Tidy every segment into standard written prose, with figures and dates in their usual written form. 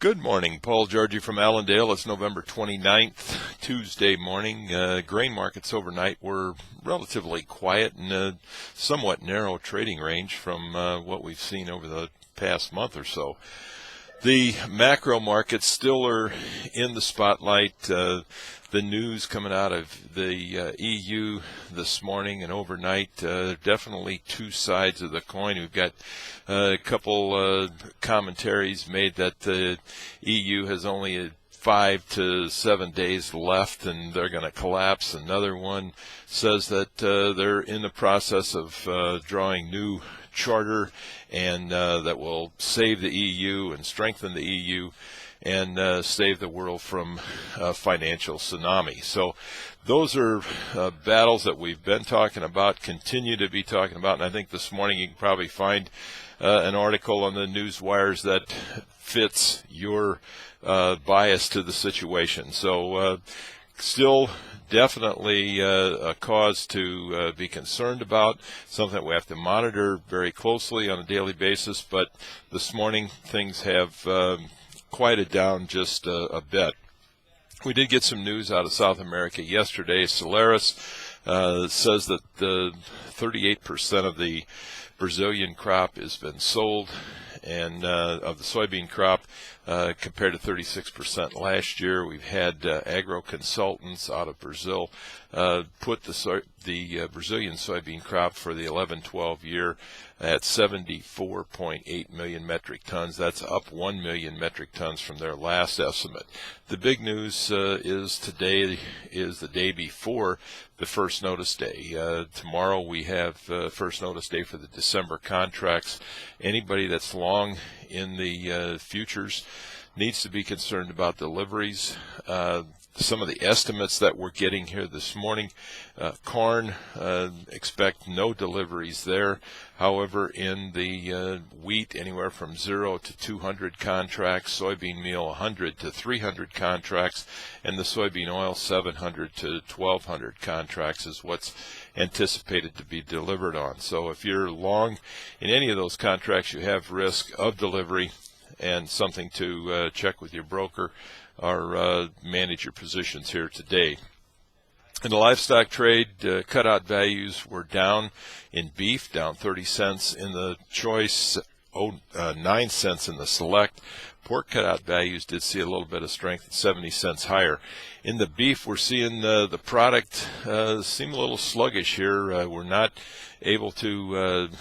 Good morning, Paul Georgie from Allendale. It's November 29th, Tuesday morning. Grain markets overnight were relatively quiet in a somewhat narrow trading range from what we've seen over the past month or so. The macro markets still are in the spotlight. The news coming out of the EU this morning and overnight, definitely two sides of the coin. We've got a couple commentaries made that the EU has only 5 to 7 days left and they're going to collapse. Another one says that they're in the process of drawing new charter and that will save the EU and strengthen the EU and save the world from a financial tsunami. So those are battles that we've been talking about, continue to be talking about, and I think this morning you can probably find an article on the news wires that fits your bias to the situation. So still definitely a cause to be concerned about, something that we have to monitor very closely on a daily basis, but this morning things have quieted down just a bit. We did get some news out of South America yesterday. Solaris says that 38% of the Brazilian crop has been sold, and of the soybean crop compared to 36% last year. We've had agro consultants out of Brazil put the Brazilian soybean crop for the 11-12 year at 74.8 million metric tons. That's up 1 million metric tons from their last estimate. The big news is today is the day before the first notice day. Tomorrow we have first notice day for the December contracts. Anybody that's long in the futures needs to be concerned about deliveries. Some of the estimates that we're getting here this morning, corn, expect no deliveries there. However, in the wheat, anywhere from 0 to 200 contracts, soybean meal 100 to 300 contracts, and the soybean oil 700 to 1200 contracts is what's anticipated to be delivered on. So if you're long in any of those contracts, you have risk of delivery and something to check with your broker or manage your positions here today. In the livestock trade, cutout values were down in beef, down 30 cents in the choice, 9 cents in the select. Pork cutout values did see a little bit of strength at 70 cents higher. In the beef, we're seeing the product seem a little sluggish here. We're not able to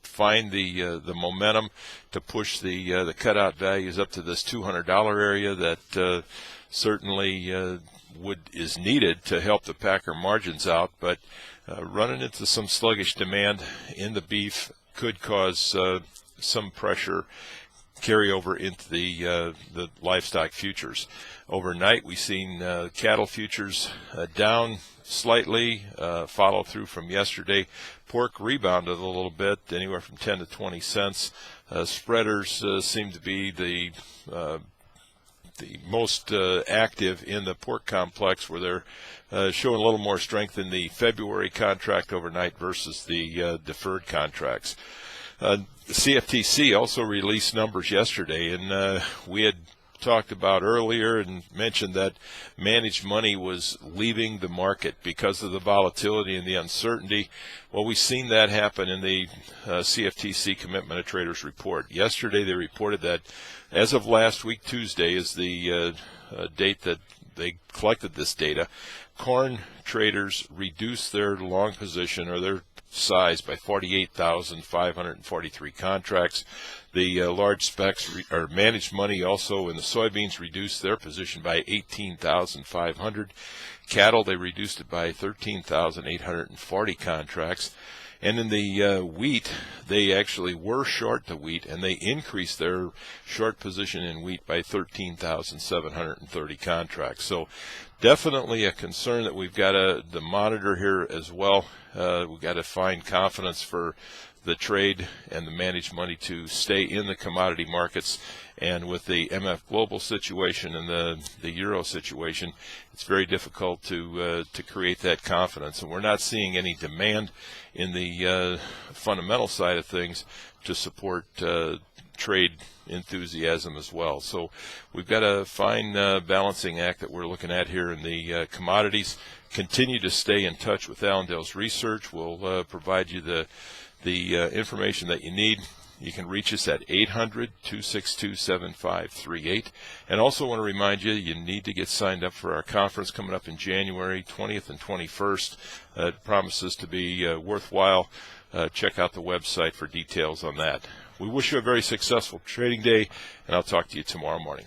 find the momentum to push the cutout values up to this $200 area that certainly is needed to help the packer margins out, but running into some sluggish demand in the beef could cause some pressure carry over into the livestock futures. Overnight, we've seen cattle futures down slightly, follow through from yesterday. Pork rebounded a little bit, anywhere from 10 to 20 cents. Spreaders seem to be the most active in the pork complex, where they're showing a little more strength in the February contract overnight versus the deferred contracts. The CFTC also released numbers yesterday, and we had talked about earlier and mentioned that managed money was leaving the market because of the volatility and the uncertainty. Well, we've seen that happen in the CFTC Commitment of Traders report. Yesterday they reported that as of last week, Tuesday is the date that they collected this data, corn traders reduced their long position or their size by 48,543 contracts. The large specs or managed money also in the soybeans reduced their position by 18,500. Cattle, they reduced it by 13,840 contracts. And in the wheat, they actually were short the wheat, and they increased their short position in wheat by 13,730 contracts. So definitely a concern that we've got to monitor here as well. We've got to find confidence for the trade and the managed money to stay in the commodity markets. And with the MF Global situation and the Euro situation, it's very difficult to create that confidence. And we're not seeing any demand in the fundamental side of things to support trade enthusiasm as well. So we've got a fine balancing act that we're looking at here in the commodities. Continue to stay in touch with Allendale's research. We'll provide you the information that you need. You can reach us at 800-262-7538. And also want to remind you, you need to get signed up for our conference coming up in January 20th and 21st. It promises to be worthwhile. Check out the website for details on that. We wish you a very successful trading day, and I'll talk to you tomorrow morning.